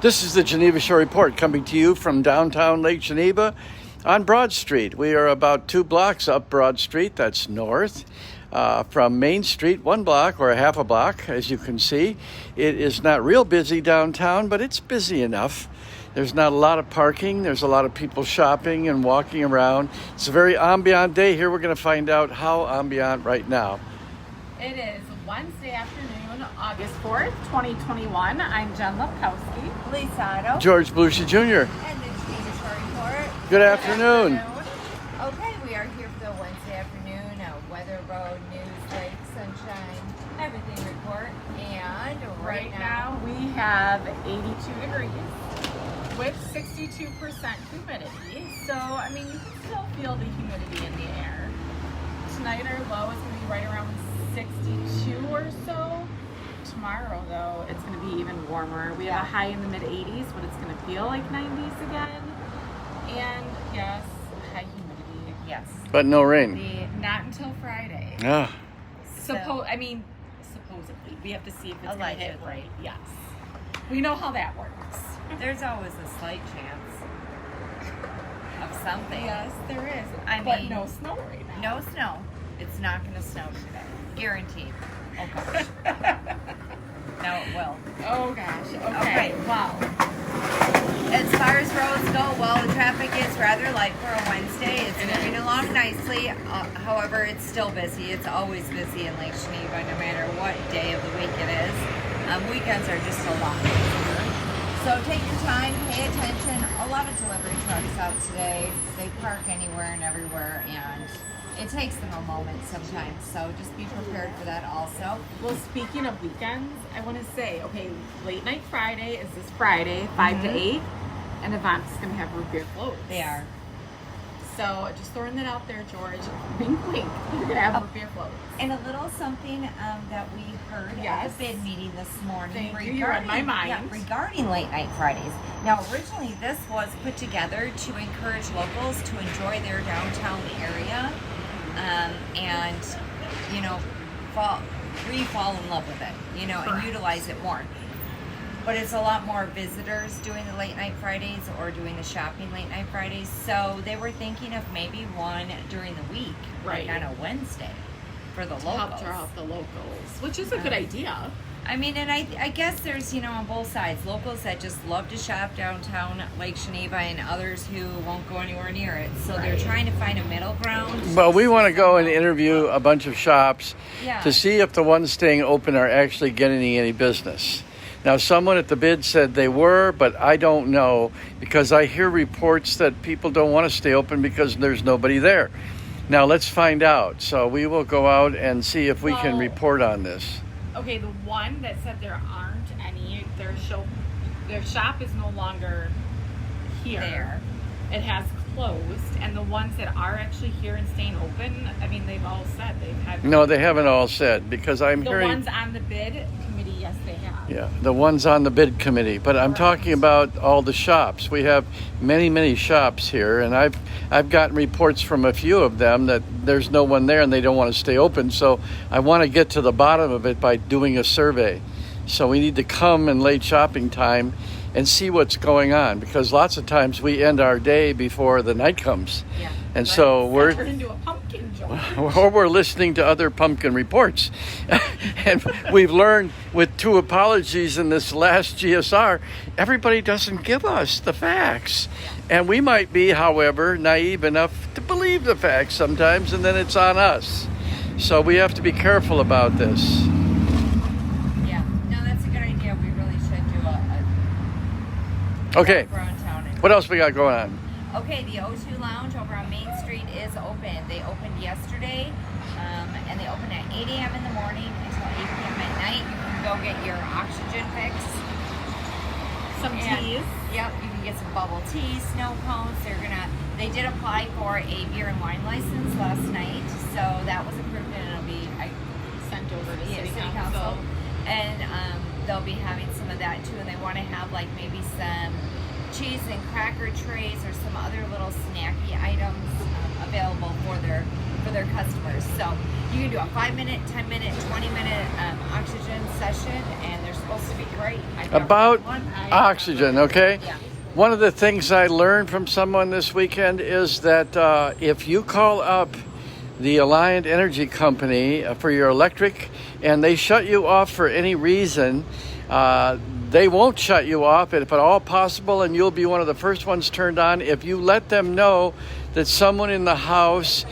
This is the Geneva Shore Report coming to you from downtown Lake Geneva on Broad Street. We are about 2 blocks up Broad Street, that's north. From Main Street, 1 block or a half a block, as you can see. It is not real busy downtown, but it's busy enough. There's not a lot of parking. There's a lot of people shopping and walking around. It's a very ambient day here. We're going to find out how ambient right now. It is Wednesday afternoon, August 4th, 2021. I'm Jen Lepkowski. Lisa Otto. George Bluchy Jr. And the Geneva Shore Report. Good afternoon. Okay, we are here for the Wednesday afternoon weather, road, news, lake, sunshine, everything report. And Right now we have 82 degrees with 62% humidity. So, I mean, you can still feel the humidity in the air. Tonight our low is going to be right around 62 or so. Tomorrow, though, it's going to be even warmer. We have a high in the mid 80s, but it's going to feel like 90s again. And yes, high humidity. yes. But no rain. Not until Friday. Ah, Supposedly, we have to see if it's going to hit Allegedly. right. Yes. We know how that works. There's always a slight chance of something. Yes, there is. I but mean, no snow right now. No snow. It's not going to snow today. Guaranteed. Oh gosh. No, it will. Oh gosh. Okay. Okay. Wow. As far as roads go, well, the traffic is rather light for a Wednesday. It's moving along nicely. However, it's still busy. It's always busy in Lake Geneva, no matter what day of the week it is. Weekends are just a lot busier. So take your time, pay attention. A lot of delivery trucks out today. They park anywhere and everywhere, and it takes them a moment sometimes. So just be prepared for that also. Well, speaking of weekends, I want to say, okay, late night Friday is this Friday, 5 to 8, and Avant's going to have root beer floats. They are. So just throwing that out there, George. Wink, wink. You're going to have root beer floats. And a little something that we heard at Yes. the bid meeting this morning. Thank you. You're on my mind. Yeah, regarding late night Fridays. Now, originally this was put together to encourage locals to enjoy their downtown area, and fall in love with it, and Correct. utilize it more. But it's a lot more visitors doing the late night Fridays or doing the shopping late night Fridays. So they were thinking of maybe one during the week, Right. like on a Wednesday, for the To locals. help draw out the locals, which is a good idea. I mean, and I guess there's, on both sides, locals that just love to shop downtown Lake Geneva and others who won't go anywhere near it. So they're Right. trying to find a middle ground. well, we want to go and interview a bunch of shops Yeah. to see if the ones staying open are actually getting any business. Now, someone at the bid said they were, but I don't know because I hear reports that people don't want to stay open because there's nobody there. Now, let's find out. So we will go out and see if we can Well- report on this. Okay, the one that said there aren't any, their shop is no longer here. There. It has closed, and the ones that are actually here and staying open, I mean, they've all said they've had. No, they haven't all said because I'm The hearing. ones on the bid committee, yes, they have. Yeah, the ones on the bid committee. But I'm Correct. talking about all the shops. We have many, many shops here, and I've gotten reports from a few of them that there's no one there and they don't want to stay open. So I want to get to the bottom of it by doing a survey. So we need to come in late shopping time and see what's going on because lots of times we end our day before the night comes. Yeah. And so we're Turn into a pumpkin jar. or we're listening to other pumpkin reports. And we've learned with 2 apologies in this last GSR, everybody doesn't give us the facts. And we might be, however, naive enough to believe the facts sometimes, and then it's on us. So we have to be careful about this. Yeah. No, that's a good idea. We really should do Okay, around town. what else we got going on? Okay, the O2 Lounge over on Main Street is open. They opened yesterday, and they open at 8 a.m. in the morning until 8 p.m. at night. You can go get your oxygen fix. Some And- teas. Yep, you can get some bubble tea, snow cones. They did apply for a beer and wine license last night, so that was approved and it'll be Sent over to City City Council. Council. And they'll be having some of that too, and they want to have like maybe some cheese and cracker trays or some other little snacky items available for their customers. So you can do a 5-minute, 10-minute, 20-minute oxygen session, and they're supposed to be great. I've never About done one. oxygen, okay? Yeah. One of the things I learned from someone this weekend is that if you call up the Alliant Energy Company for your electric and they shut you off for any reason, they won't shut you off if at all possible, and you'll be one of the first ones turned on if you let them know that someone in the house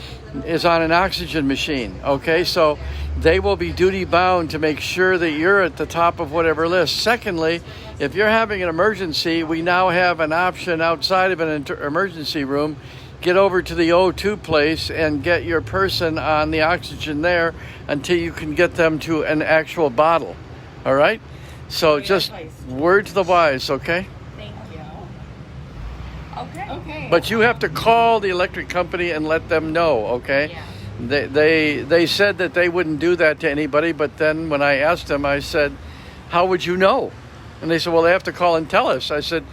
is on an oxygen machine, okay? So they will be duty bound to make sure that you're at the top of whatever list. Secondly, if you're having an emergency, we now have an option outside of an emergency room. Get over to the O2 place and get your person on the oxygen there until you can get them to an actual bottle, all right? So Great just advice. word to the wise, okay? Thank you. Okay. Okay. But you have to call the electric company and let them know, okay? Yeah. They said that they wouldn't do that to anybody, but then when I asked them, I said, how would you know? And they said, well, they have to call and tell us. I said,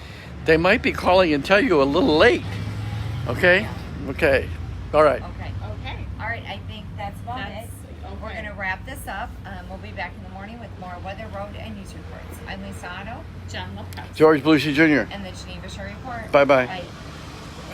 they might be calling and tell you a little late, okay? Okay, all right. Okay. Okay. All right. I think that's about That's- it. okay. We're going to wrap this up. We'll be back in the morning with more weather, road, and news reports. I'm Lisa Otto Jen LaPresse. George Bluchy Jr. and the Geneva Shore Report. Bye-bye. Bye.